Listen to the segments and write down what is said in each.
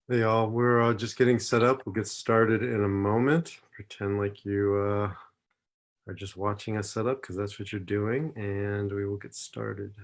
Hey y'all, we're just getting set up. We'll get started in a moment. Pretend like you are just watching us set up because that's what you're doing, and we will get started.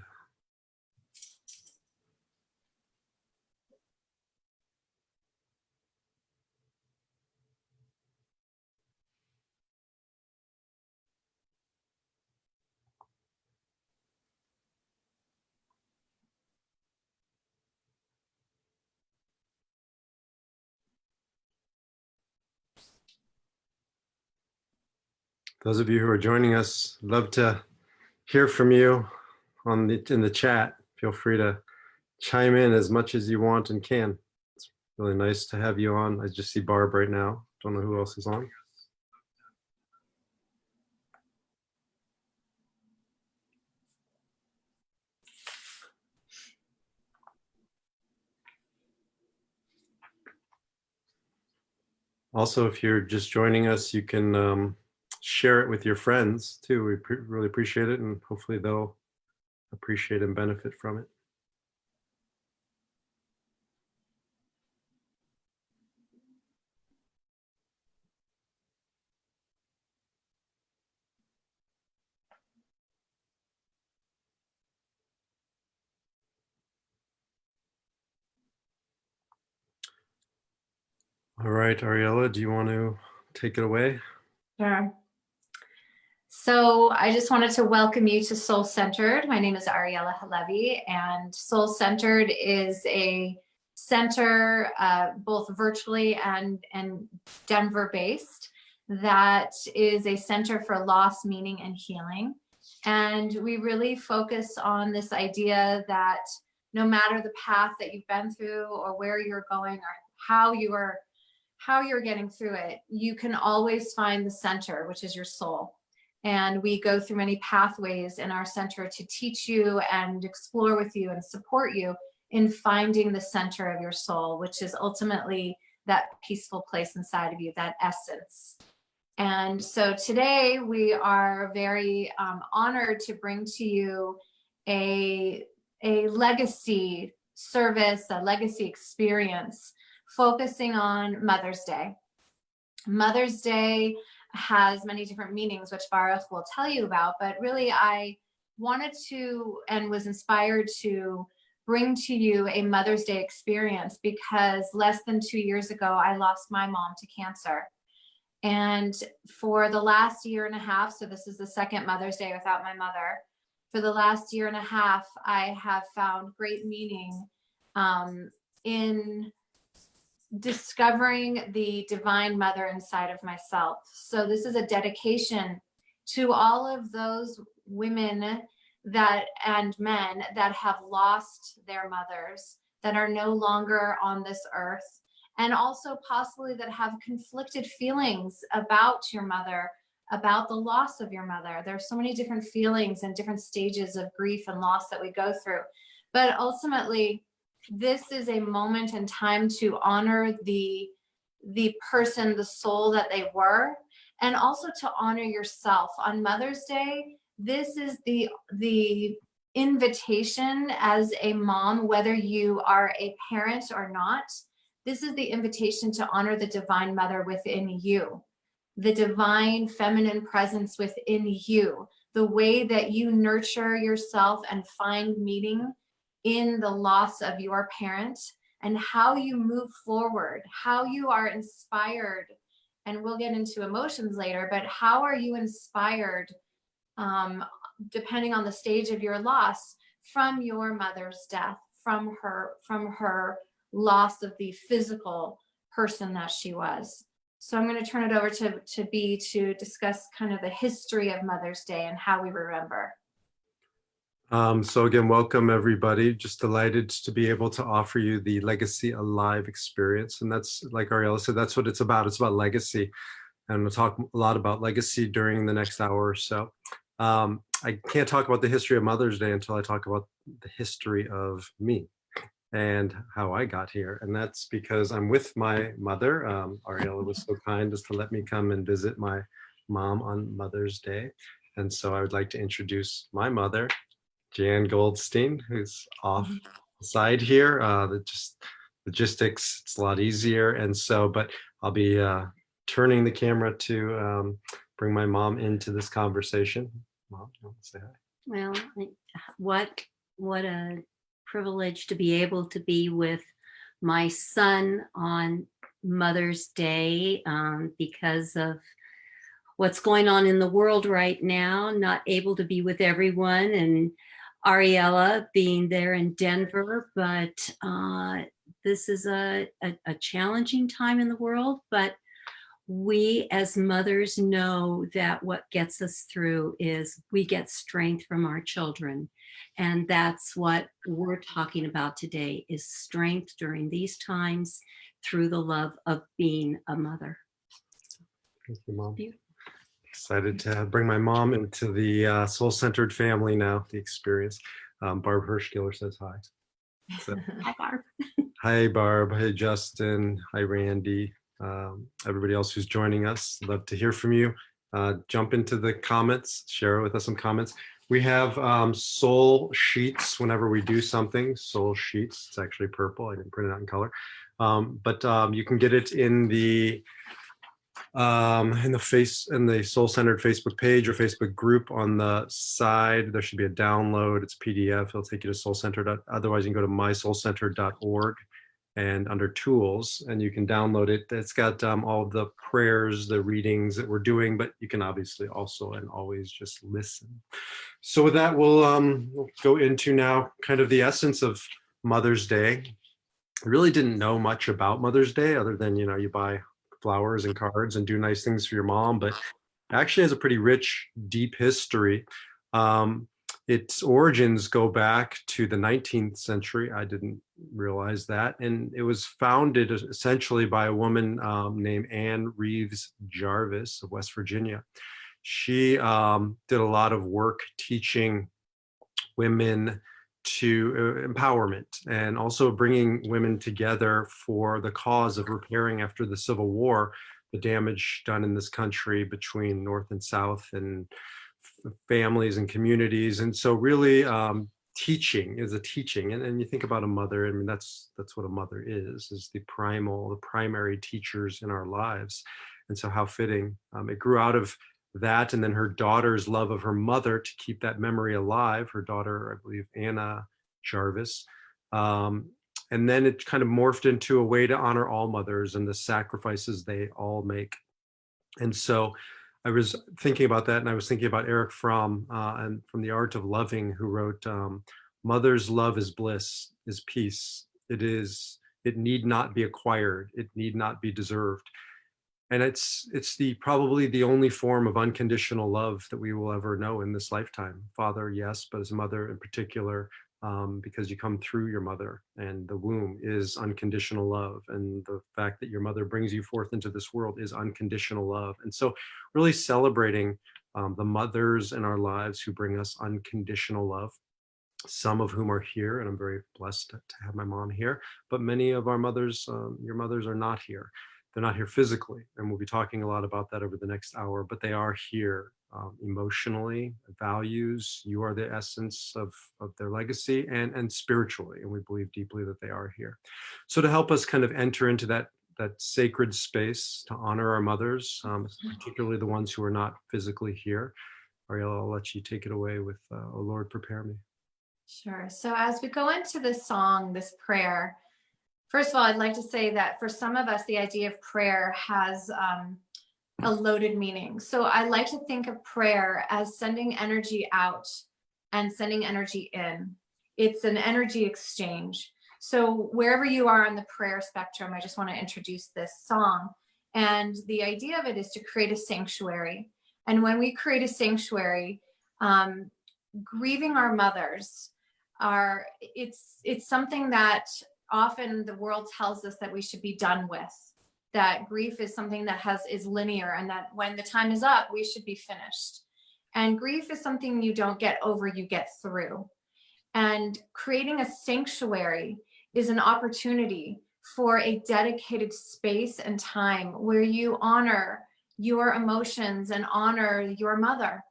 Those of you who are joining us, love to hear from you in the chat. Feel free to chime in as much as you want and can. It's really nice to have you on. I just see Barb right now. Don't know who else is on. Also, if you're just joining us, you can share it with your friends too. We really appreciate it, and hopefully they'll appreciate and benefit from it. All right, Ariella, do you want to take it away? Sure. So I just wanted to welcome you to Soul Centered. My name is Ariella Halevi, and Soul Centered is a center both virtually and Denver based that is a center for loss, meaning, and healing. And we really focus on this idea that no matter the path that you've been through or where you're going or how you're getting through it, you can always find the center, which is your soul. And we go through many pathways in our center to teach you and explore with you and support you in finding the center of your soul, which is ultimately that peaceful place inside of you, that essence. And so today we are very honored to bring to you a legacy service, a legacy experience focusing on Mother's Day. Mother's Day has many different meanings, which Baruch will tell you about, but really I wanted to and was inspired to bring to you a Mother's Day experience because less than 2 years ago, I lost my mom to cancer. And for the last year and a half, so this is the second Mother's Day without my mother, for the last year and a half, I have found great meaning in discovering the divine mother inside of myself. So this is a dedication to all of those women and men that have lost their mothers, that are no longer on this earth, and also possibly that have conflicted feelings about your mother, about the loss of your mother. There's so many different feelings and different stages of grief and loss that we go through. But ultimately, this is a moment in time to honor the person, the soul that they were, and also to honor yourself. On Mother's Day, this is the invitation as a mom, whether you are a parent or not, this is the invitation to honor the divine mother within you, the divine feminine presence within you, the way that you nurture yourself and find meaning in the loss of your parent, and how you move forward, how you are inspired. And we'll get into emotions later, but how are you inspired, depending on the stage of your loss, from your mother's death, from her loss of the physical person that she was. So I'm going to turn it over to B to discuss kind of the history of Mother's Day and how we remember. So again, welcome everybody. Just delighted to be able to offer you the Legacy Alive experience. And that's, like Ariella said, that's what it's about. It's about legacy. And we'll talk a lot about legacy during the next hour or so. I can't talk about the history of Mother's Day until I talk about the history of me and how I got here. And that's because I'm with my mother. Ariella was so kind as to let me come and visit my mom on Mother's Day. And so I would like to introduce my mother, Jan Goldstein, who's off the side here, that just logistics, it's a lot easier. And so, but I'll be turning the camera to bring my mom into this conversation. Mom, you want to say hi? Well, what a privilege to be able to be with my son on Mother's Day, because of what's going on in the world right now, not able to be with everyone, and Ariella being there in Denver. But this is a challenging time in the world, but we as mothers know that what gets us through is we get strength from our children. And that's what we're talking about today, is strength during these times through the love of being a mother. Thank you, Mom. Beautiful. Excited to bring my mom into the soul-centered family now, the experience. Barb Hirschgiller says hi. So, Hi, Barb. hi, Barb. Hey, Justin. Hi, Randy. Everybody else who's joining us. Love to hear from you. Jump into the comments, share with us some comments. We have soul sheets whenever we do something. Soul sheets. It's actually purple. I didn't print it out in color. But you can get it in the soul-centered Facebook page or Facebook group. On the side there should be a download. It's PDF. It'll take you to soul-centered. Otherwise you can go to mysoulcentered.org and under tools, and you can download it. It's got all the prayers, the readings that we're doing, but you can obviously also and always just listen. So with that, we'll go into now kind of the essence of Mother's Day. I really didn't know much about Mother's Day other than, you buy flowers and cards and do nice things for your mom, but it actually has a pretty rich, deep history. Its origins go back to the 19th century. I didn't realize that. And it was founded essentially by a woman named Anne Reeves Jarvis of West Virginia. She did a lot of work teaching women to empowerment, and also bringing women together for the cause of repairing after the Civil War, the damage done in this country between North and South and families and communities. And so really teaching is a teaching. And you think about a mother, I mean, that's what a mother is the primary teachers in our lives. And so how fitting. It grew out of that, and then her daughter's love of her mother to keep that memory alive. Her daughter, I believe, Anna Jarvis. And then it kind of morphed into a way to honor all mothers and the sacrifices they all make. And so I was thinking about that, and I was thinking about Eric Fromm, and from The Art of Loving, who wrote, "Mother's love is bliss, is peace. It need not be acquired. It need not be deserved." And it's probably the only form of unconditional love that we will ever know in this lifetime. Father, yes, but as a mother in particular, because you come through your mother, and the womb is unconditional love. And the fact that your mother brings you forth into this world is unconditional love. And so really celebrating the mothers in our lives who bring us unconditional love, some of whom are here, and I'm very blessed to have my mom here, but many of our mothers, your mothers, are not here. They're not here physically, and we'll be talking a lot about that over the next hour, but they are here emotionally, values. You are the essence of their legacy, and spiritually, and we believe deeply that they are here. So to help us kind of enter into that sacred space to honor our mothers, particularly the ones who are not physically here, Ariella, I'll let you take it away with "Oh Lord, prepare me." Sure. So as we go into this song, this prayer, first of all, I'd like to say that for some of us, the idea of prayer has a loaded meaning. So I like to think of prayer as sending energy out and sending energy in. It's an energy exchange. So wherever you are on the prayer spectrum, I just want to introduce this song. And the idea of it is to create a sanctuary. And when we create a sanctuary, grieving our mothers it's something that often the world tells us that we should be done with, that grief is something that is linear, and that when the time is up, we should be finished. And grief is something you don't get over, you get through. And creating a sanctuary is an opportunity for a dedicated space and time where you honor your emotions and honor your mother,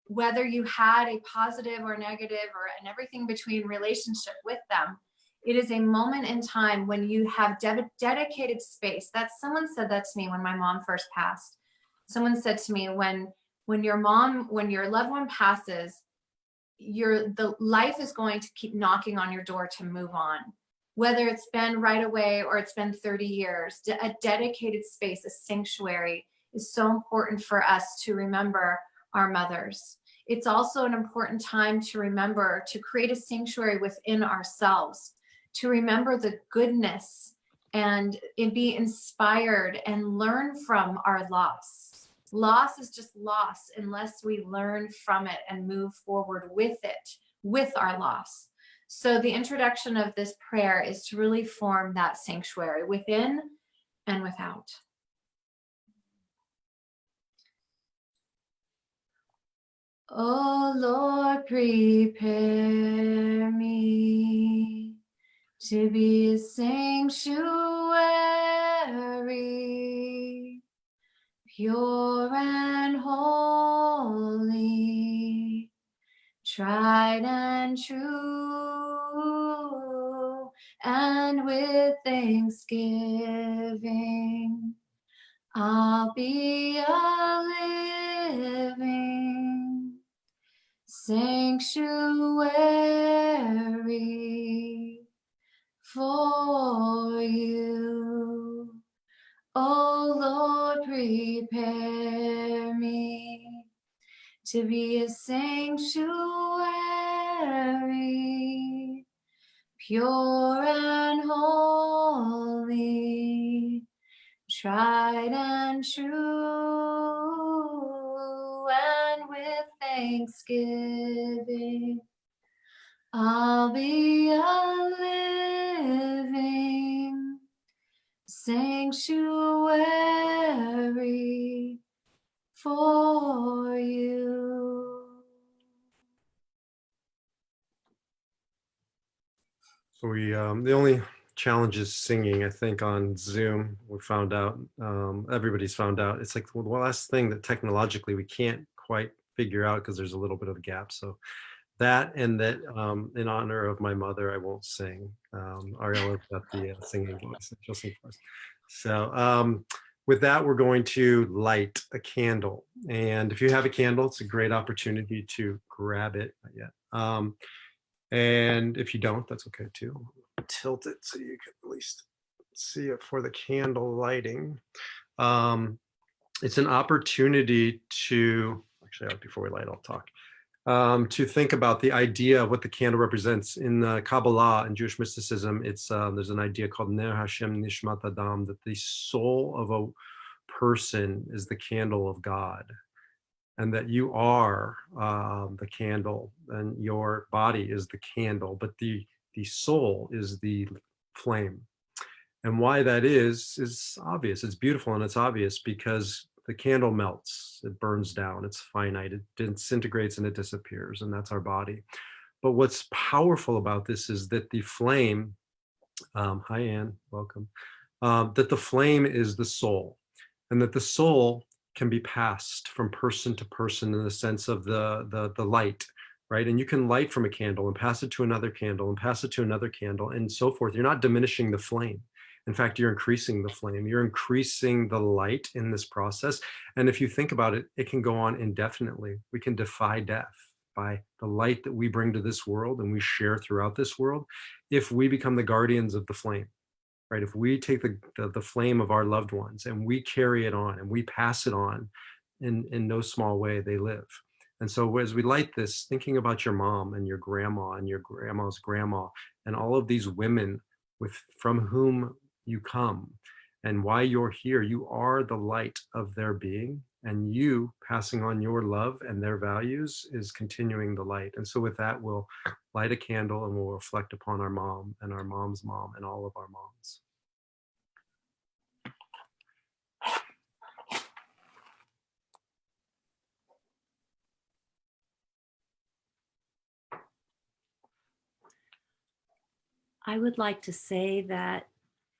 whether you had a positive or negative or an everything between relationship with them. It is a moment in time when you have dedicated space. That's, someone said that to me when my mom first passed. Someone said to me, when your loved one passes, the life is going to keep knocking on your door to move on. Whether it's been right away or it's been 30 years, a dedicated space, a sanctuary, is so important for us to remember our mothers. It's also an important time to remember to create a sanctuary within ourselves, to remember the goodness and be inspired and learn from our loss. Loss is just loss unless we learn from it and move forward with it, with our loss. So the introduction of this prayer is to really form that sanctuary within and without. Oh Lord, prepare me to be a sanctuary, pure and holy, tried and true, and with thanksgiving, I'll be a living sanctuary for you. Oh Lord, prepare me to be a sanctuary, pure and holy, tried and true, and with thanksgiving, I'll be a living sanctuary for you. So the only challenge is singing, I think, on Zoom. We found out, everybody's found out, it's like the last thing that technologically we can't quite figure out because there's a little bit of a gap. So that, and that in honor of my mother, I won't sing. Ariella's got the singing voice, and she'll sing for us. So with that, we're going to light a candle. And if you have a candle, it's a great opportunity to grab it. Not yet. And if you don't, that's okay too. Tilt it so you can at least see it for the candle lighting. It's an opportunity to, actually, before we light, I'll talk. To think about the idea of what the candle represents. In Kabbalah and Jewish mysticism, it's there's an idea called Ner Hashem Nishmat Adam, that the soul of a person is the candle of God, and that you are the candle, and your body is the candle, but the soul is the flame. And why that is obvious. It's beautiful and it's obvious because the candle melts, it burns down, it's finite, it disintegrates and it disappears, and that's our body. But what's powerful about this is that the flame, hi Anne, welcome, that the flame is the soul, and that the soul can be passed from person to person in the sense of the light, right? And you can light from a candle and pass it to another candle and pass it to another candle and so forth. You're not diminishing the flame. In fact, you're increasing the flame. You're increasing the light in this process. And if you think about it, it can go on indefinitely. We can defy death by the light that we bring to this world and we share throughout this world if we become the guardians of the flame. Right? If we take the flame of our loved ones and we carry it on and we pass it on, in no small way they live. And so as we light this, thinking about your mom and your grandma and your grandma's grandma and all of these women from whom you come and why you're here, you are the light of their being, and you passing on your love and their values is continuing the light. And so with that, we'll light a candle and we'll reflect upon our mom and our mom's mom and all of our moms. I would like to say that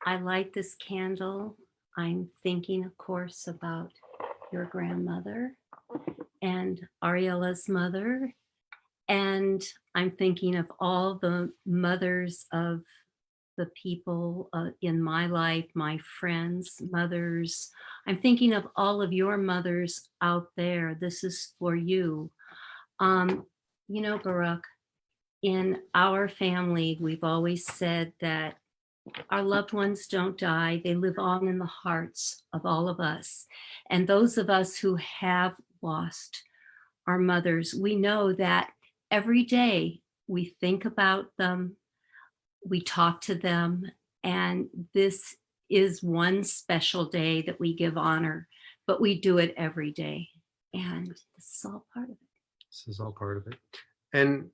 I light this candle. I'm thinking, of course, about your grandmother and Ariella's mother. And I'm thinking of all the mothers of the people in my life, my friends, mothers. I'm thinking of all of your mothers out there. This is for you. You know, Baruch, in our family, we've always said that our loved ones don't die. They live on in the hearts of all of us. And those of us who have lost our mothers, we know that every day we think about them, we talk to them, and this is one special day that we give honor, but we do it every day. And this is all part of it. This is all part of it. And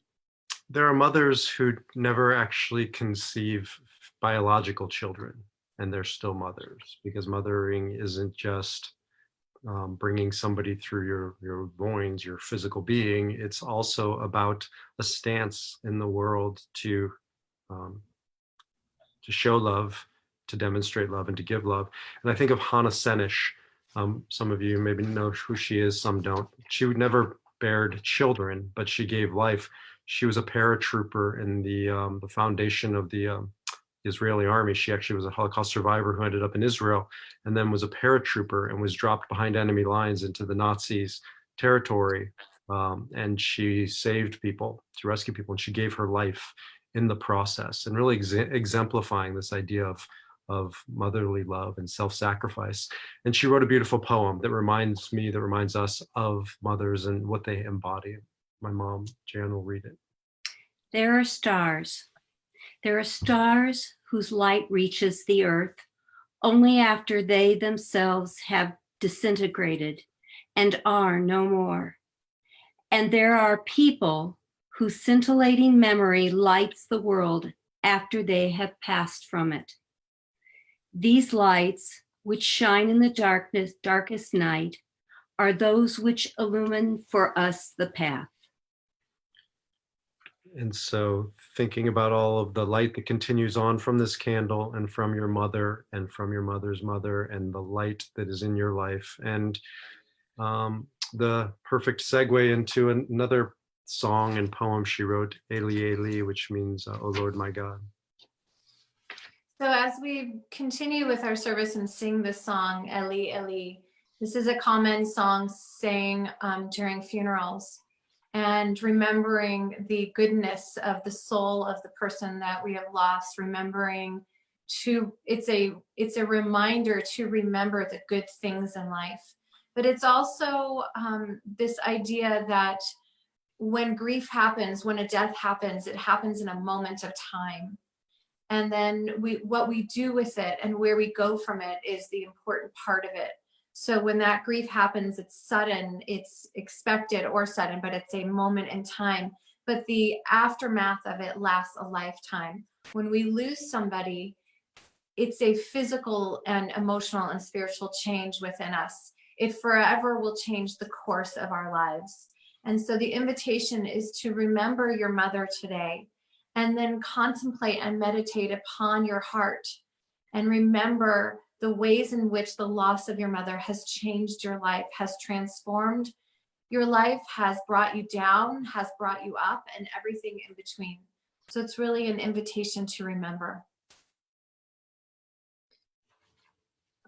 there are mothers who never actually conceive biological children, and they're still mothers, because mothering isn't just bringing somebody through your loins, your physical being. It's also about a stance in the world to show love, to demonstrate love, and to give love. And I think of Hannah Senish. Some of you maybe know who she is, some don't. She never bared children, but she gave life. She was a paratrooper in the foundation of the Israeli army. She actually was a Holocaust survivor who ended up in Israel, and then was a paratrooper and was dropped behind enemy lines into the Nazis' territory. And she saved people, to rescue people, and she gave her life in the process, and really exemplifying this idea of motherly love and self-sacrifice. And she wrote a beautiful poem that reminds us of mothers and what they embody. My mom, Jan, will read it. There are stars. There are stars whose light reaches the earth only after they themselves have disintegrated and are no more. And there are people whose scintillating memory lights the world after they have passed from it. These lights, which shine in the darkest night, are those which illumine for us the path. And so thinking about all of the light that continues on from this candle, and from your mother, and from your mother's mother, and the light that is in your life. And the perfect segue into another song and poem she wrote, Eli Eli, which means, oh Lord, my God. So as we continue with our service and sing this song, Eli Eli, this is a common song sang during funerals, and remembering the goodness of the soul of the person that we have lost, remembering it's a reminder to remember the good things in life. But it's also this idea that when grief happens, when a death happens, it happens in a moment of time. And then what we do with it and where we go from it is the important part of it. So when that grief happens, it's sudden, it's expected or sudden, but it's a moment in time. But the aftermath of it lasts a lifetime. When we lose somebody, it's a physical and emotional and spiritual change within us. It forever will change the course of our lives. And so the invitation is to remember your mother today, and then contemplate and meditate upon your heart, and remember the ways in which the loss of your mother has changed your life, has transformed your life, has brought you down, has brought you up, and everything in between. So it's really an invitation to remember.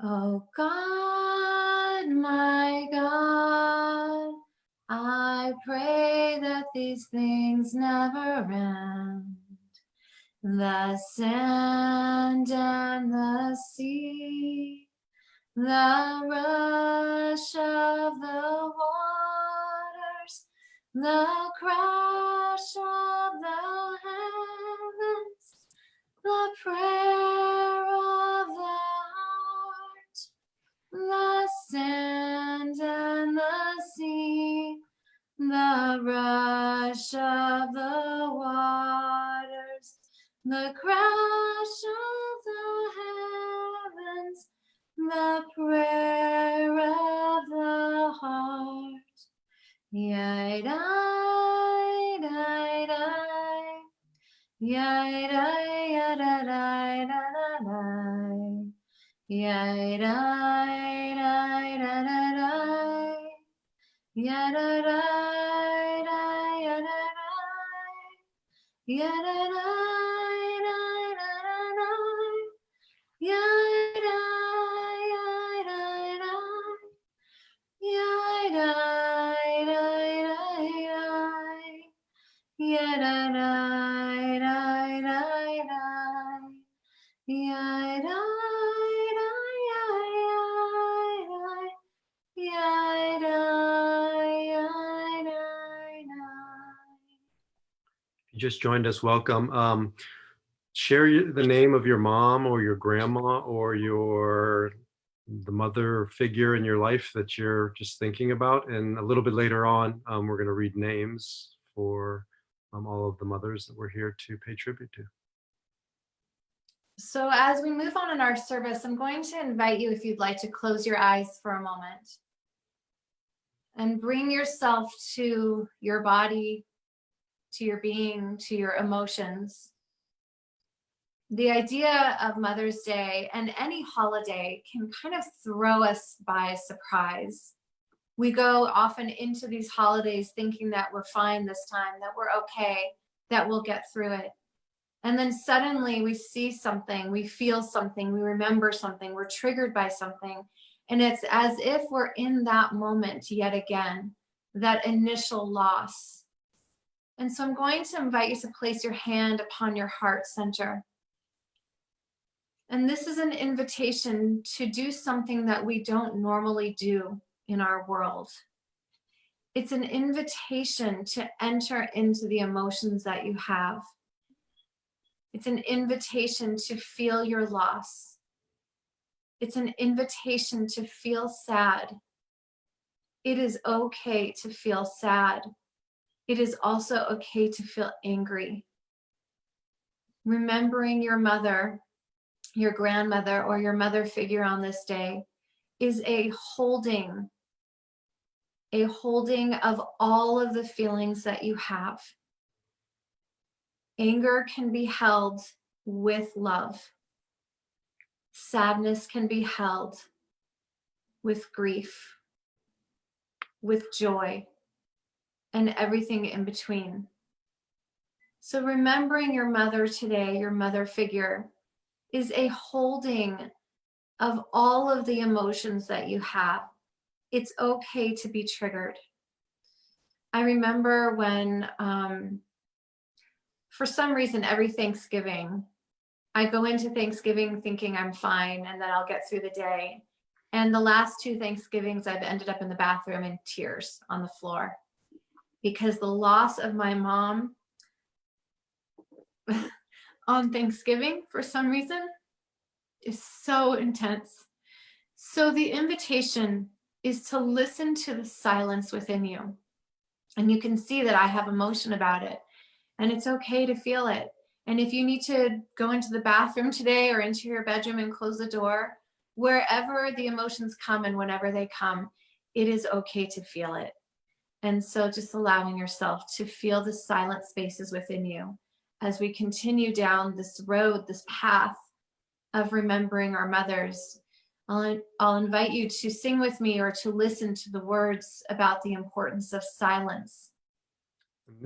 Oh God, my God, I pray that these things never end. The sand and the sea, the rush of the waters, the crash of the heavens, the prayer of the heart, the sand and the sea, the rush of the waters, the crash of the heavens, the prayer of the heart. Yai dai dai dai, yai dai ya da dai da da dai, yai dai dai da da dai, ya da dai dai ya da dai, ya da dai dai da da dai. you just joined us, welcome. Share the name of your mom or your grandma or the mother figure in your life that you're just thinking about. And a little bit later on, we're going to read names for all of the mothers that we're here to pay tribute to. So as we move on in our service, I'm going to invite you, if you'd like, to close your eyes for a moment and bring yourself to your body, to your being, to your emotions. The idea of Mother's Day and any holiday can kind of throw us by surprise. We go often into these holidays thinking that we're fine this time, that we're okay, that we'll get through it. And then suddenly we see something, we feel something, we remember something, we're triggered by something. And it's as if we're in that moment yet again, that initial loss. And so I'm going to invite you to place your hand upon your heart center. And this is an invitation to do something that we don't normally do in our world. It's an invitation to enter into the emotions that you have. It's an invitation to feel your loss. It's an invitation to feel sad. It is okay to feel sad. It is also okay to feel angry. Remembering your mother, your grandmother, or your mother figure on this day is a holding of all of the feelings that you have. Anger can be held with love. Sadness can be held with grief, with joy, and everything in between. So remembering your mother today, your mother figure, is a holding of all of the emotions that you have. It's okay to be triggered. I remember when, for some reason, every Thanksgiving, I go into Thanksgiving thinking I'm fine and that I'll get through the day. And the last two Thanksgivings, I've ended up in the bathroom in tears on the floor because the loss of my mom on Thanksgiving, for some reason, is so intense. So the invitation is to listen to the silence within you. And you can see that I have emotion about it. And it's okay to feel it. And if you need to go into the bathroom today or into your bedroom and close the door, wherever the emotions come and whenever they come, it is okay to feel it. And so just allowing yourself to feel the silent spaces within you as we continue down this road, this path of remembering our mothers. I'll invite you to sing with me or to listen to the words about the importance of silence.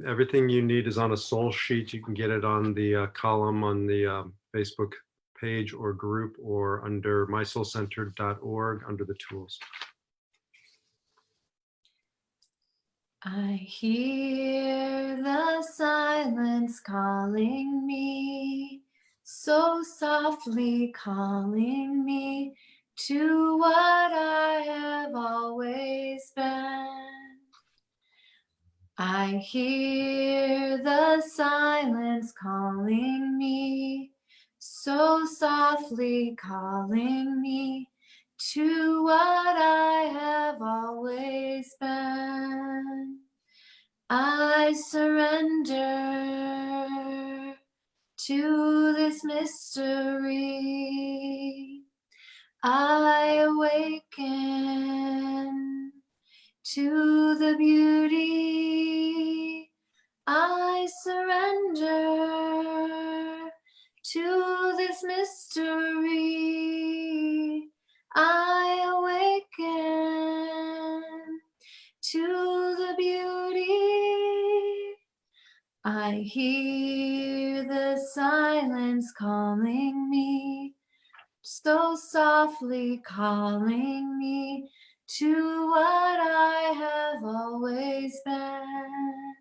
Everything you need is on a soul sheet. You can get it on the column on the Facebook page or group or under mysoulcentered.org under the tools. I hear the silence calling me, so softly calling me to what I have always been. I hear the silence calling me, so softly calling me to what I have always been. I surrender to this mystery. I awaken to the beauty. I surrender to this mystery. I awaken to the beauty. I hear the silence calling me, so softly calling me to what I have always been.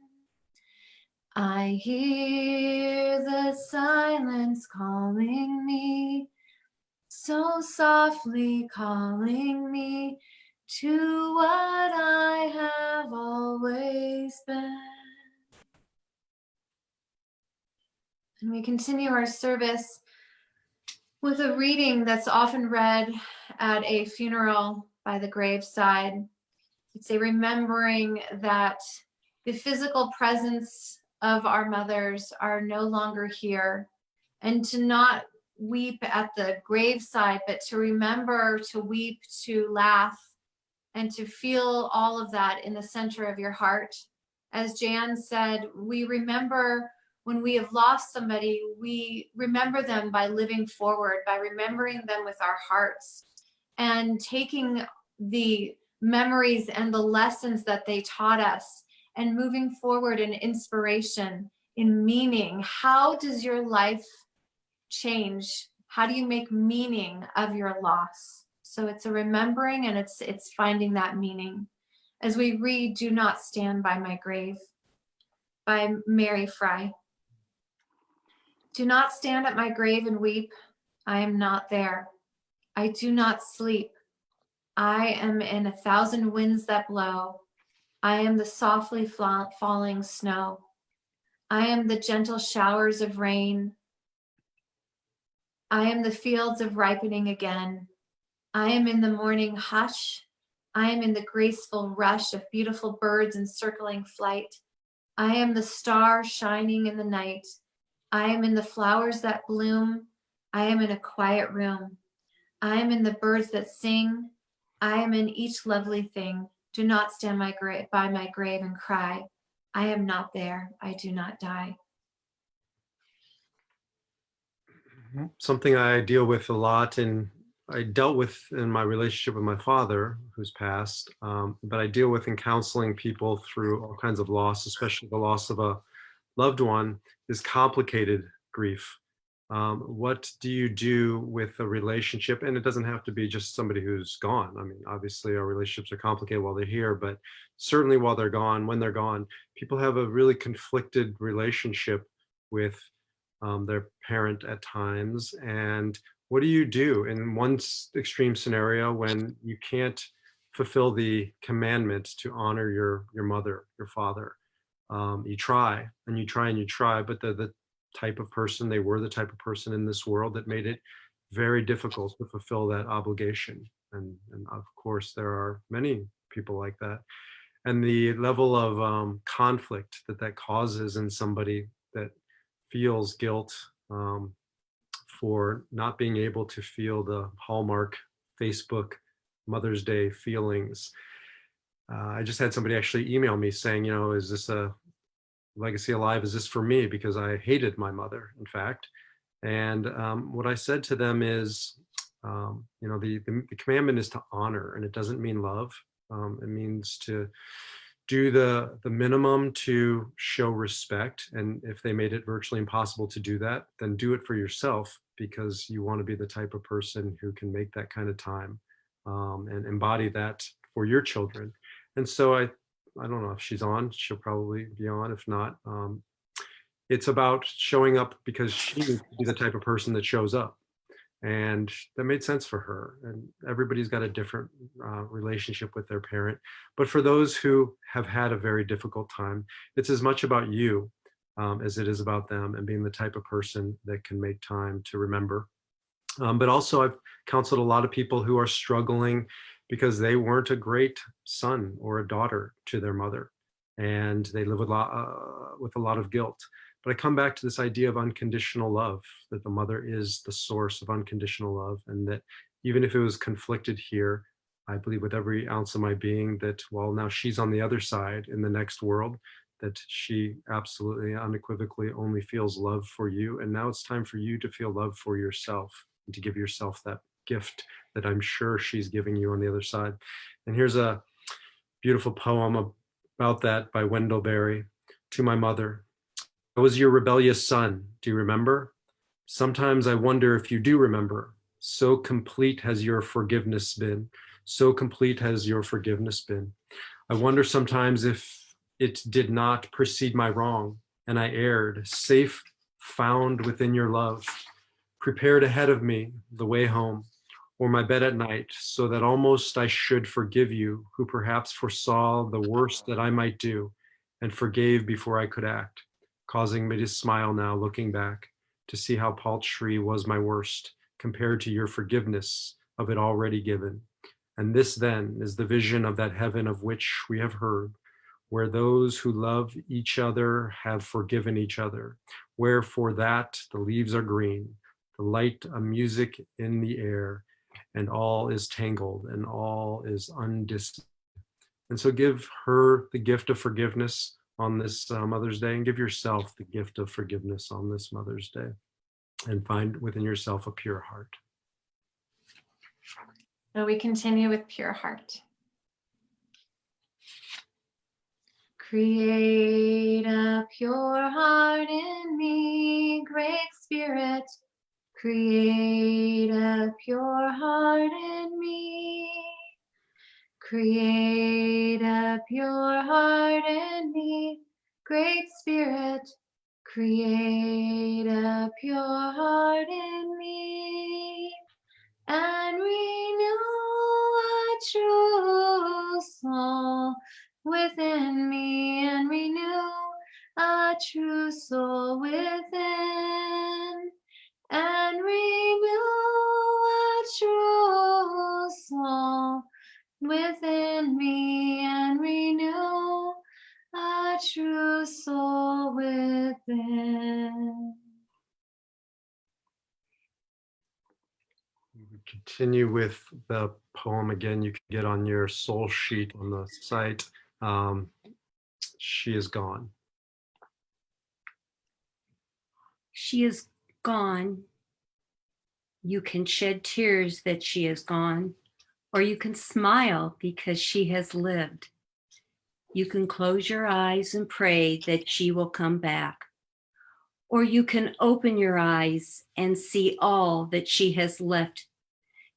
I hear the silence calling me, so softly calling me to what I have always been. And we continue our service with a reading that's often read at a funeral by the graveside. It's a remembering that the physical presence of our mothers are no longer here, and to not weep at the graveside, but to remember to weep, to laugh, and to feel all of that in the center of your heart. As Jan said, we remember when we have lost somebody, we remember them by living forward, by remembering them with our hearts and taking the memories and the lessons that they taught us and moving forward in inspiration, in meaning. How does your life change? How do you make meaning of your loss? So it's a remembering, and it's finding that meaning. As we read Do Not Stand by My Grave by Mary Fry. Do not stand at my grave and weep. I am not there. I do not sleep. I am in 1,000 winds that blow. I am the softly falling snow. I am the gentle showers of rain. I am the fields of ripening again. I am in the morning hush. I am in the graceful rush of beautiful birds in circling flight. I am the star shining in the night. I am in the flowers that bloom. I am in a quiet room. I am in the birds that sing. I am in each lovely thing. Do not stand by my grave and cry. I am not there. I do not die. Something I deal with a lot, and I dealt with in my relationship with my father, who's passed, but I deal with in counseling people through all kinds of loss, especially the loss of a loved one, is complicated grief. What do you do with a relationship? And it doesn't have to be just somebody who's gone. I mean, obviously our relationships are complicated while they're here, but certainly while they're gone, when they're gone, people have a really conflicted relationship with their parent at times. And what do you do in one extreme scenario when you can't fulfill the commandment to honor your mother, your father? You try and you try and you try, but they're the type of person, they were the type of person in this world that made it very difficult to fulfill that obligation. And of course, there are many people like that. And the level of conflict that that causes in somebody that feels guilt for not being able to feel the Hallmark Facebook Mother's Day feelings. I just had somebody actually email me saying, you know, is this a legacy alive? Is this for me? Because I hated my mother, in fact. And what I said to them is, you know, the commandment is to honor, and it doesn't mean love. It means to do the minimum to show respect. And if they made it virtually impossible to do that, then do it for yourself, because you want to be the type of person who can make that kind of time and embody that for your children. And so I don't know if she's on, she'll probably be on. If not, it's about showing up because she needs to be the type of person that shows up. And that made sense for her. And everybody's got a different relationship with their parent. But for those who have had a very difficult time, it's as much about you as it is about them, and being the type of person that can make time to remember. But also I've counseled a lot of people who are struggling because they weren't a great son or a daughter to their mother, and they live with a lot of guilt. But I come back to this idea of unconditional love, that the mother is the source of unconditional love, and that even if it was conflicted here, I believe with every ounce of my being that while now she's on the other side in the next world, that she absolutely unequivocally only feels love for you. And now it's time for you to feel love for yourself and to give yourself that gift that I'm sure she's giving you on the other side. And here's a beautiful poem about that by Wendell Berry. To my mother. I was your rebellious son, do you remember? Sometimes I wonder if you do remember. So complete has your forgiveness been. So complete has your forgiveness been. I wonder sometimes if it did not precede my wrong, and I erred, safe found within your love, prepared ahead of me the way home, or my bed at night, so that almost I should forgive you, who perhaps foresaw the worst that I might do, and forgave before I could act. causing me to smile now, looking back, to see how paltry was my worst, compared to your forgiveness of it already given. And this then is the vision of that heaven of which we have heard, where those who love each other have forgiven each other, where for that the leaves are green, the light a music in the air, and all is tangled and all is undistant. And so give her the gift of forgiveness on this Mother's Day, and give yourself the gift of forgiveness on this Mother's Day, and find within yourself a pure heart. So we continue with pure heart. Create a pure heart in me, Great Spirit. Create a pure heart in me. Create a pure heart in me, Great Spirit. Create a pure heart in me, and renew a true soul within me, and renew a true soul within, and renew a true soul within me, and renew a true soul within. We continue with the poem again. You can get on your soul sheet on the site. She is gone. She is gone. You can shed tears that she is gone, or you can smile because she has lived. You can close your eyes and pray that she will come back, or you can open your eyes and see all that she has left.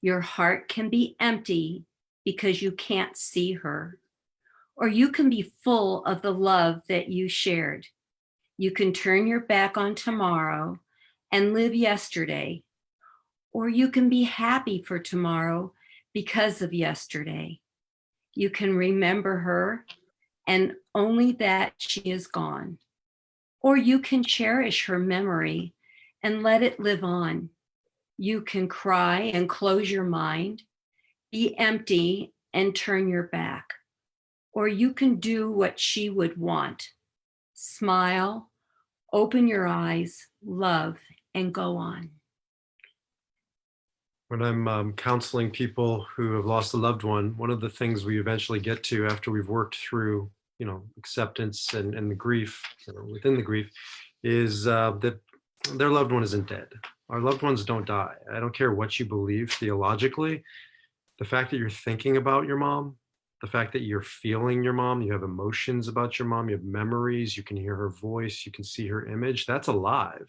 Your heart can be empty because you can't see her, or you can be full of the love that you shared. You can turn your back on tomorrow and live yesterday, or you can be happy for tomorrow because of yesterday. You can remember her and only that she is gone, or you can cherish her memory and let it live on. You can cry and close your mind, be empty and turn your back, or you can do what she would want. Smile, open your eyes, love, and go on. When I'm counseling people who have lost a loved one, one of the things we eventually get to after we've worked through, acceptance and the grief, within the grief, is that their loved one isn't dead. Our loved ones don't die. I don't care what you believe theologically. The fact that you're thinking about your mom, the fact that you're feeling your mom, you have emotions about your mom, you have memories, you can hear her voice, you can see her image, that's alive.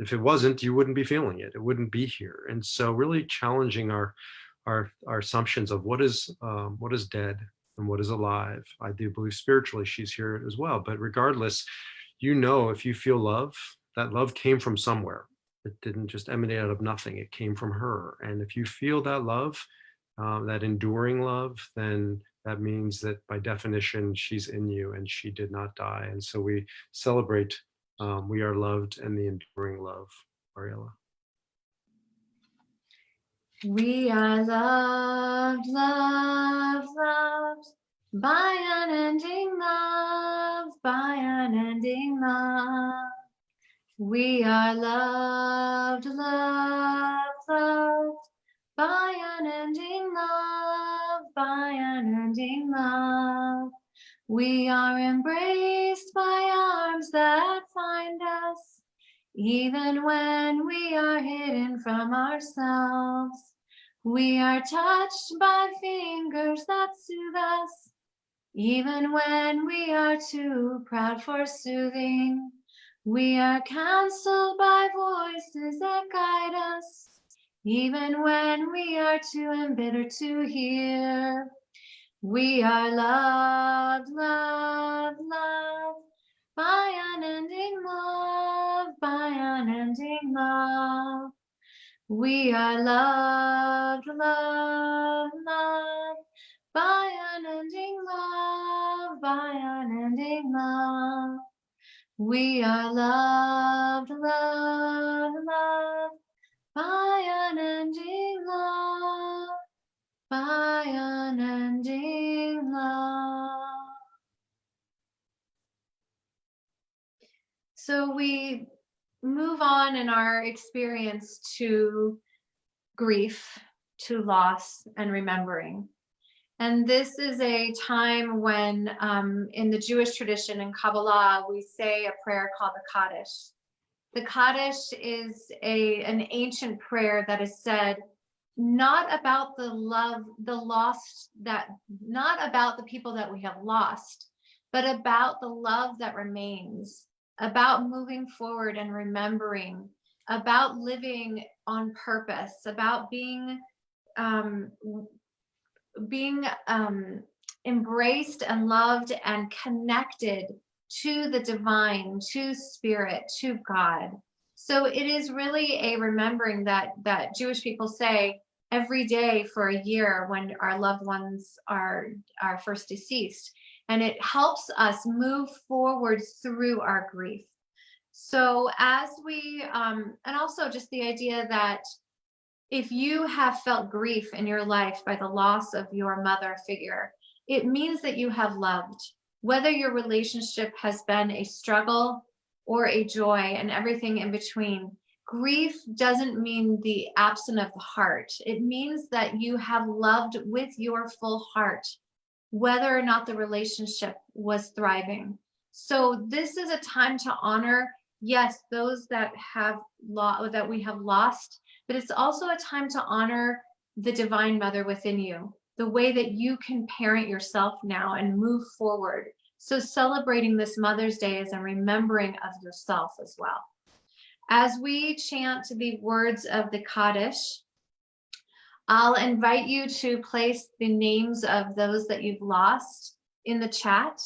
If it wasn't, you wouldn't be feeling it. It wouldn't be here. And so really challenging our assumptions of what is dead and what is alive. I do believe spiritually she's here as well. But regardless, if you feel love, that love came from somewhere. It didn't just emanate out of nothing. It came from her. And if you feel that love, that enduring love, then that means that by definition, she's in you and she did not die. And so we celebrate we are loved and the enduring love. Ariella. We are loved, loved, loved by unending love, by unending love. We are loved, loved, loved by unending love, by unending love. We are embraced by arms that find us, even when we are hidden from ourselves. We are touched by fingers that soothe us, even when we are too proud for soothing. We are counseled by voices that guide us, even when we are too embittered to hear. We are loved, loved, loved by unending love, by unending love. We are loved, loved, loved by unending love, by unending love. We are loved, loved, loved by unending love, by unending love. So we move on in our experience to grief, to loss, and remembering. And this is a time when, in the Jewish tradition in Kabbalah, we say a prayer called the Kaddish. The Kaddish is an ancient prayer that is said not about the love, the lost, not about the people that we have lost, but about the love that remains, about moving forward and remembering, about living on purpose, about being embraced and loved and connected to the divine, to spirit, to God. So it is really a remembering that Jewish people say every day for a year when our loved ones are first deceased. And it helps us move forward through our grief. So as we, and also just the idea that if you have felt grief in your life by the loss of your mother figure, it means that you have loved. Whether your relationship has been a struggle or a joy and everything in between, grief doesn't mean the absence of the heart. It means that you have loved with your full heart, whether or not the relationship was thriving. So this is a time to honor, yes, those that we have lost, but it's also a time to honor the divine mother within you, the way that you can parent yourself now and move forward. So celebrating this Mother's Day is a remembering of yourself as well. As we chant the words of the Kaddish, I'll invite you to place the names of those that you've lost in the chat.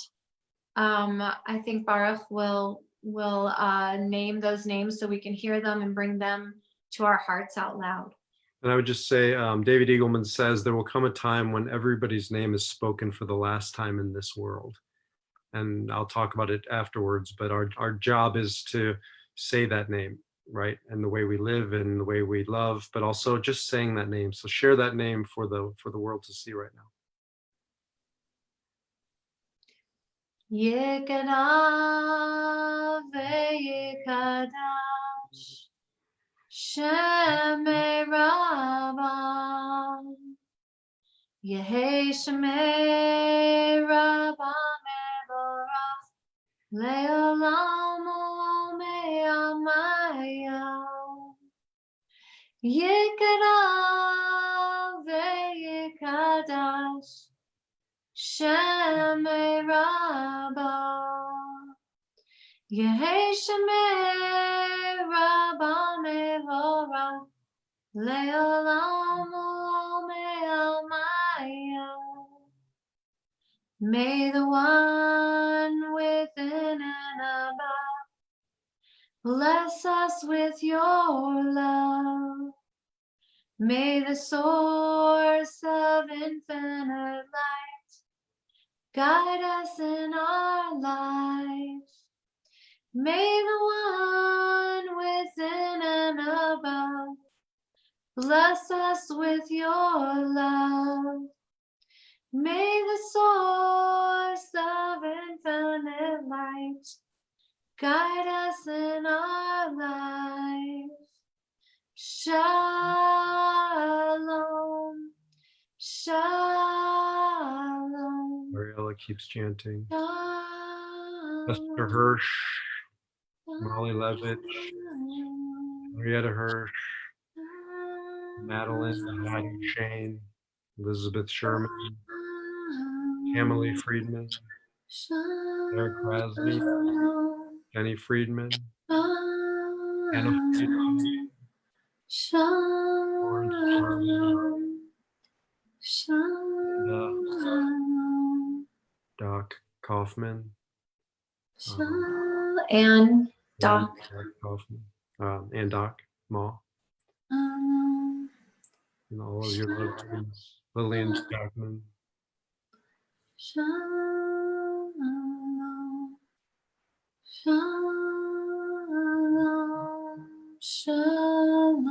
I think Baruch will name those names so we can hear them and bring them to our hearts out loud. And I would just say, David Eagleman says, there will come a time when everybody's name is spoken for the last time in this world. And I'll talk about it afterwards, but our job is to say that name, right? And the way we live and the way we love, but also just saying that name. So share that name for the world to see right now. Yekadav Yekadash Shemei Rabba Yehei Shemei Rabba Mevorach Le'olam Me'amaya Yekadav Yekadash Shemei Rabba Yehei Shemei Rabba Mevorach Le'olam Me'amaya. May the one within and above bless us with your love. May the source of infinite light guide us in our life. May the one within and above bless us with your love. May the source of infinite light guide us in our life. Shalom, shalom. Ariella keeps chanting. Shalom, Esther Hirsch, Molly Levitt, Henrietta Hirsch, Madeline, Heidi Shane, Elizabeth Sherman, Emily Friedman, Eric Krasny, Jenny Friedman, Anna Friedman, Orange Farley, Doc Kaufman, and Doc. Kaufman, and Doc Ma, and all of your loved ones, Lillian Stockman. Shalom, shalom.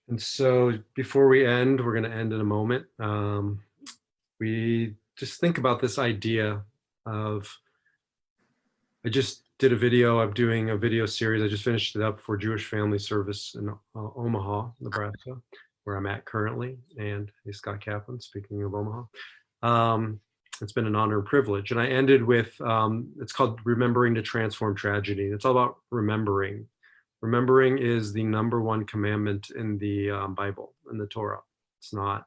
And so before we end, we're going to end in a moment. We just think about this idea of, I just did a video. I'm doing a video series. I just finished it up for Jewish Family Service in Omaha, Nebraska, where I'm at currently. And hey, Scott Kaplan, speaking of Omaha. It's been an honor and privilege. And I ended with, it's called Remembering to Transform Tragedy. It's all about remembering. Remembering is the #1 commandment in the Bible, in the Torah. It's not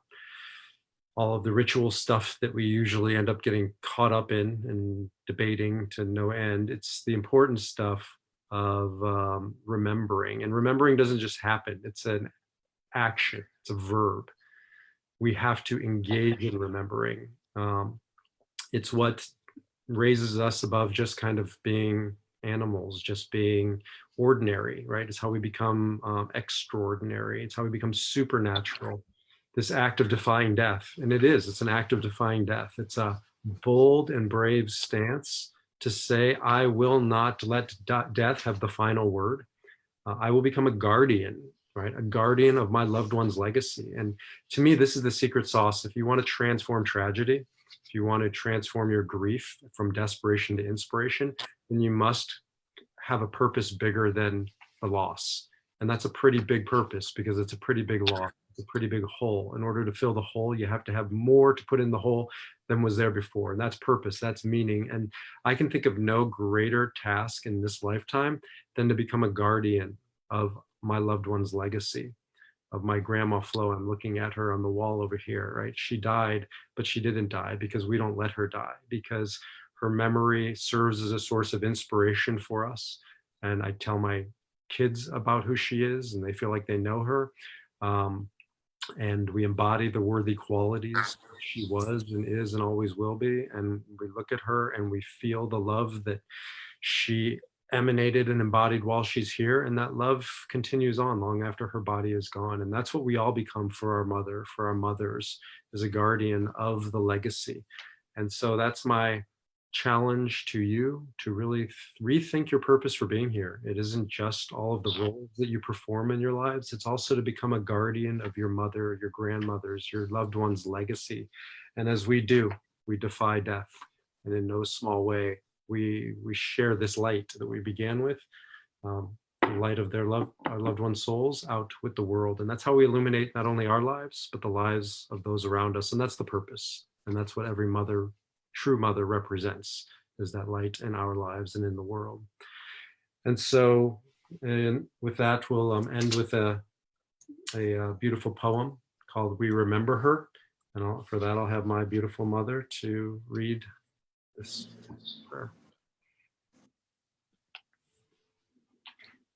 all of the ritual stuff that we usually end up getting caught up in and debating to no end. It's the important stuff of remembering. And remembering doesn't just happen. It's an action. It's a verb. We have to engage in remembering. It's what raises us above just kind of being animals, just being ordinary, right? It's how we become extraordinary. It's how we become supernatural. This act of defying death, and it's an act of defying death. It's a bold and brave stance to say, I will not let death have the final word. I will become a guardian, right? A guardian of my loved one's legacy. And to me, this is the secret sauce. If you want to transform tragedy, if you want to transform your grief from desperation to inspiration, then you must have a purpose bigger than the loss. And that's a pretty big purpose because it's a pretty big loss. It's a pretty big hole. In order to fill the hole, you have to have more to put in the hole than was there before. And that's purpose, that's meaning. And I can think of no greater task in this lifetime than to become a guardian of my loved one's legacy, of my grandma Flo. I'm looking at her on the wall over here, right? She died, but she didn't die because we don't let her die, because her memory serves as a source of inspiration for us. And I tell my kids about who she is, and they feel like they know her. And we embody the worthy qualities she was and is and always will be. And we look at her and we feel the love that she emanated and embodied while she's here, and that love continues on long after her body is gone. And that's what we all become for our mother, for our mothers, as a guardian of the legacy. And so that's my challenge to you, to really rethink your purpose for being here. It isn't just all of the roles that you perform in your lives. It's also to become a guardian of your mother, your grandmother's, your loved one's legacy. And as we do, we defy death. And in no small way, we share this light that we began with, the light of our loved ones' souls, out with the world. And that's how we illuminate not only our lives, but the lives of those around us. And that's the purpose. And that's what every mother, true mother, represents, is that light in our lives and in the world. And so, and with that, we'll end with a beautiful poem called We Remember Her. And for that, I'll have my beautiful mother to read this prayer.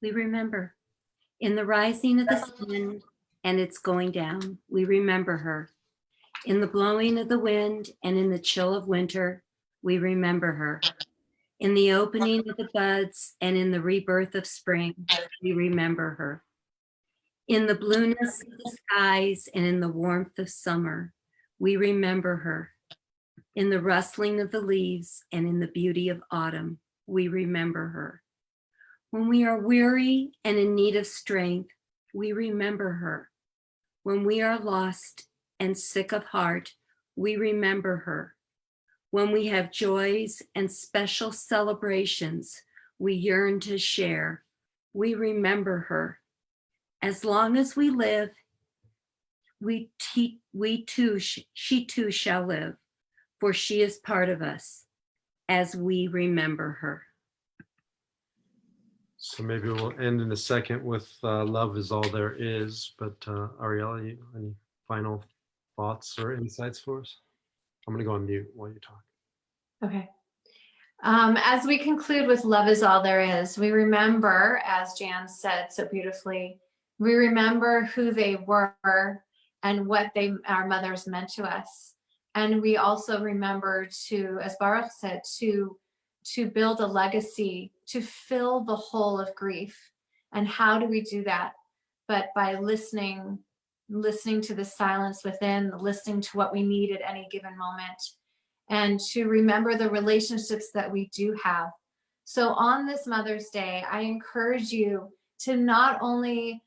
We remember. In the rising of the sun and its going down, we remember her. In the blowing of the wind and in the chill of winter, we remember her. In the opening of the buds and in the rebirth of spring, we remember her. In the blueness of the skies and in the warmth of summer, we remember her. In the rustling of the leaves and in the beauty of autumn, we remember her. When we are weary and in need of strength, we remember her. When we are lost and sick of heart, we remember her. When we have joys and special celebrations we yearn to share, we remember her. As long as we live, she too shall live, for she is part of us as we remember her. So maybe we'll end in a second with love is all there is. But Ariella, any final thoughts or insights for us? I'm going to go on mute while you talk. Okay. As we conclude with love is all there is, we remember, as Jan said so beautifully, we remember who they were and what our mothers meant to us. And we also remember to, as Baruch said, to build a legacy, to fill the hole of grief. And how do we do that? But by listening to the silence within, listening to what we need at any given moment, and to remember the relationships that we do have. So on this Mother's Day, I encourage you to not only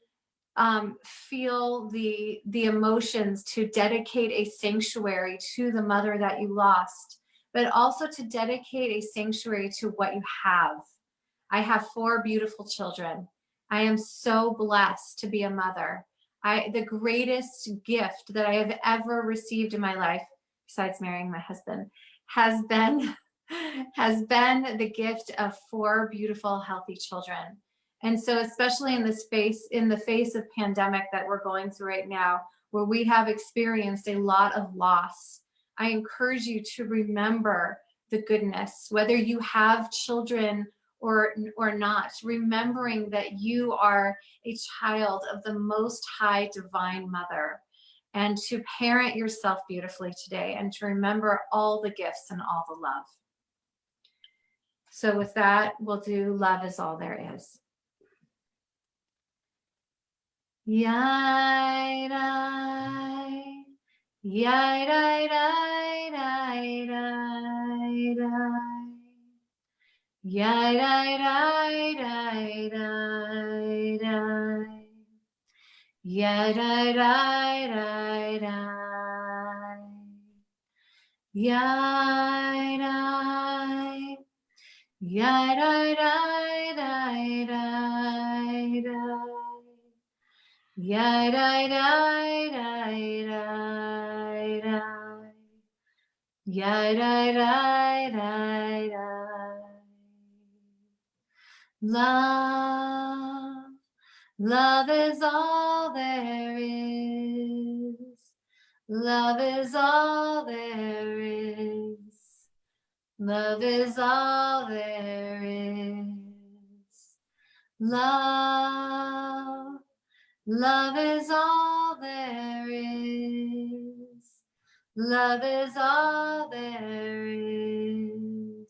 feel the emotions, to dedicate a sanctuary to the mother that you lost, but also to dedicate a sanctuary to what you have. I have 4 beautiful children. I am so blessed to be a mother. The greatest gift that I have ever received in my life, besides marrying my husband, has been the gift of 4 beautiful, healthy children. And so, especially in the face of pandemic that we're going through right now, where we have experienced a lot of loss, I encourage you to remember the goodness, whether you have children or not, remembering that you are a child of the Most High Divine Mother, and to parent yourself beautifully today, and to remember all the gifts and all the love. So with that, we'll do Love Is All There Is. Yai dai, yai dai dai dai dai dai, yai dai dai dai dai dai, yai dai dai dai dai, yai dai, yai dai dai dai dai dai. Yai dai dai dai dai dai, yai dai dai dai dai. Love, love is all there is. Love is all there is. Love is all there is. Love. Love is all there is. Love is all there is.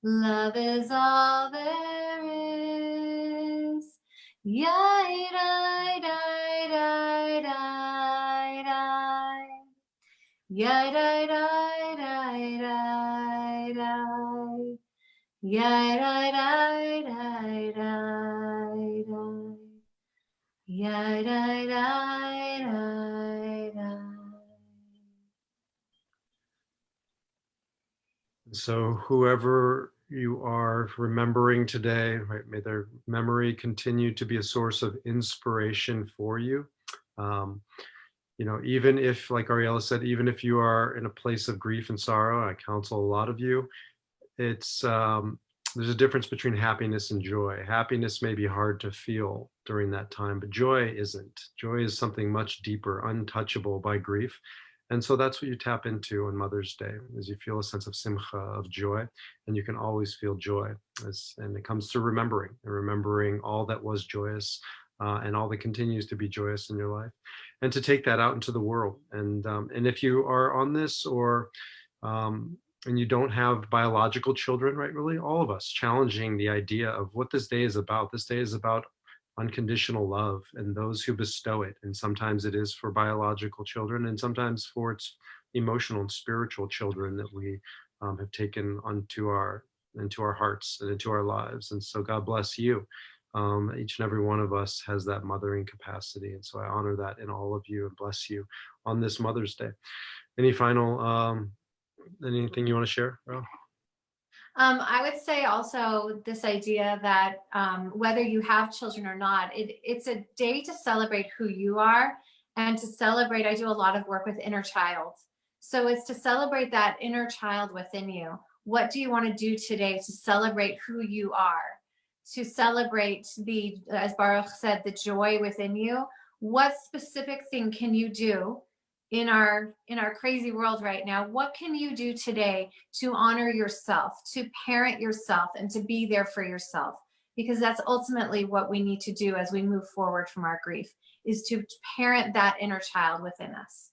Love is all there is. Yai dai dai dai dai dai. Yai dai dai dai dai dai. Yai dai dai dai dai dai. Yai dai dai dai dai. So whoever you are remembering today, right, may their memory continue to be a source of inspiration for you. Even if, like Ariella said, even if you are in a place of grief and sorrow, I counsel a lot of you, it's there's a difference between happiness and joy. Happiness may be hard to feel during that time, but joy isn't. Joy is something much deeper, untouchable by grief. And so that's what you tap into on Mother's Day, is you feel a sense of simcha, of joy, and you can always feel joy. And it comes through remembering all that was joyous and all that continues to be joyous in your life, and to take that out into the world. And if you are on this, or and you don't have biological children, right? Really, all of us challenging the idea of what this day is about. This day is about unconditional love and those who bestow it. And sometimes it is for biological children, and sometimes for its emotional and spiritual children that we have taken into our hearts and into our lives. And so God bless you. Each and every one of us has that mothering capacity. And so I honor that in all of you and bless you on this Mother's Day. Any final anything you want to share, Ro? I would say also this idea that whether you have children or not, it's a day to celebrate who you are, and to celebrate. I do a lot of work with inner child. So it's to celebrate that inner child within you. What do you want to do today to celebrate who you are? To celebrate as Baruch said, the joy within you. What specific thing can you do in our crazy world right now? What can you do today to honor yourself, to parent yourself, and to be there for yourself? Because that's ultimately what we need to do as we move forward from our grief, is to parent that inner child within us.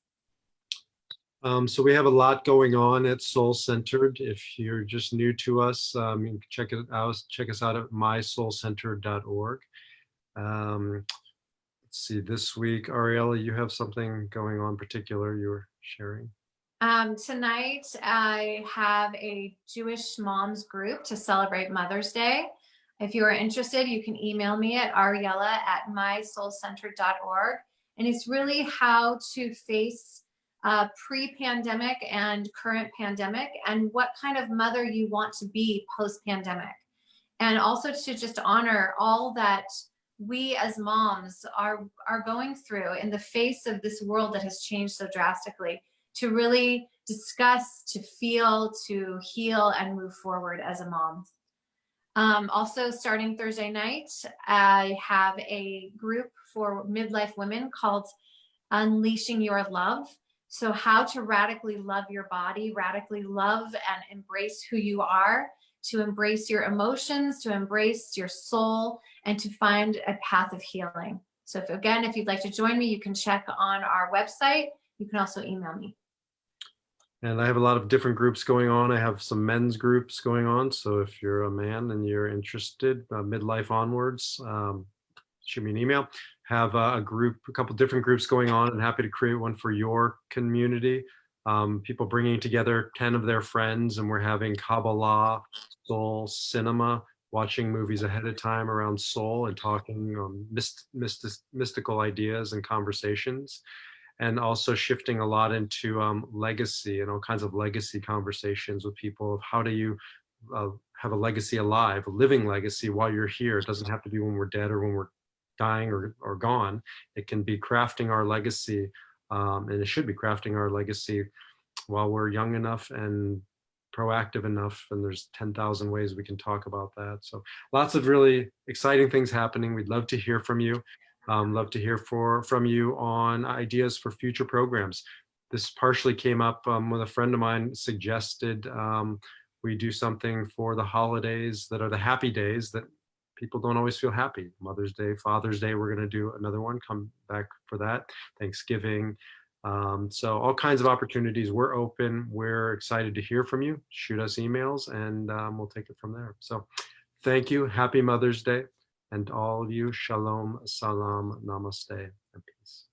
So we have a lot going on at Soul Centered. If you're just new to us, you can check us out at mysoulcentered.org. Let's see, this week, Ariella, you have something going on particular you were sharing? Tonight, I have a Jewish moms group to celebrate Mother's Day. If you are interested, you can email me at ariella@mysoulcentered.org. And it's really how to face pre-pandemic and current pandemic, and what kind of mother you want to be post-pandemic. And also to just honor all that we as moms are going through in the face of this world that has changed so drastically, to really discuss, to feel, to heal, and move forward as a mom. Also, starting Thursday night, I have a group for midlife women called Unleashing Your Love. So, how to radically love your body, radically love and embrace who you are, to embrace your emotions, to embrace your soul, and to find a path of healing. So, if you'd like to join me, you can check on our website. You can also email me. And I have a lot of different groups going on. I have some men's groups going on. So if you're a man and you're interested, midlife onwards, shoot me an email. Have a couple different groups going on, and happy to create one for your community. People bringing together 10 of their friends, and we're having Kabbalah, soul, cinema, watching movies ahead of time around soul, and talking mystical ideas and conversations. And also shifting a lot into legacy and all kinds of legacy conversations with people of how do you have a legacy alive, a living legacy while you're here. It doesn't have to be when we're dead or when we're dying or gone. It can be crafting our legacy, and it should be crafting our legacy while we're young enough and proactive enough. And there's 10,000 ways we can talk about that. So lots of really exciting things happening. We'd love to hear from you. Love to hear from you on ideas for future programs. This partially came up when a friend of mine suggested we do something for the holidays that are the happy days that people don't always feel happy. Mother's Day, Father's Day, we're going to do another one. Come back for that. Thanksgiving. So all kinds of opportunities. We're open. We're excited to hear from you. Shoot us emails, and we'll take it from there. So thank you. Happy Mother's Day. And all of you, shalom, salam, namaste, and peace.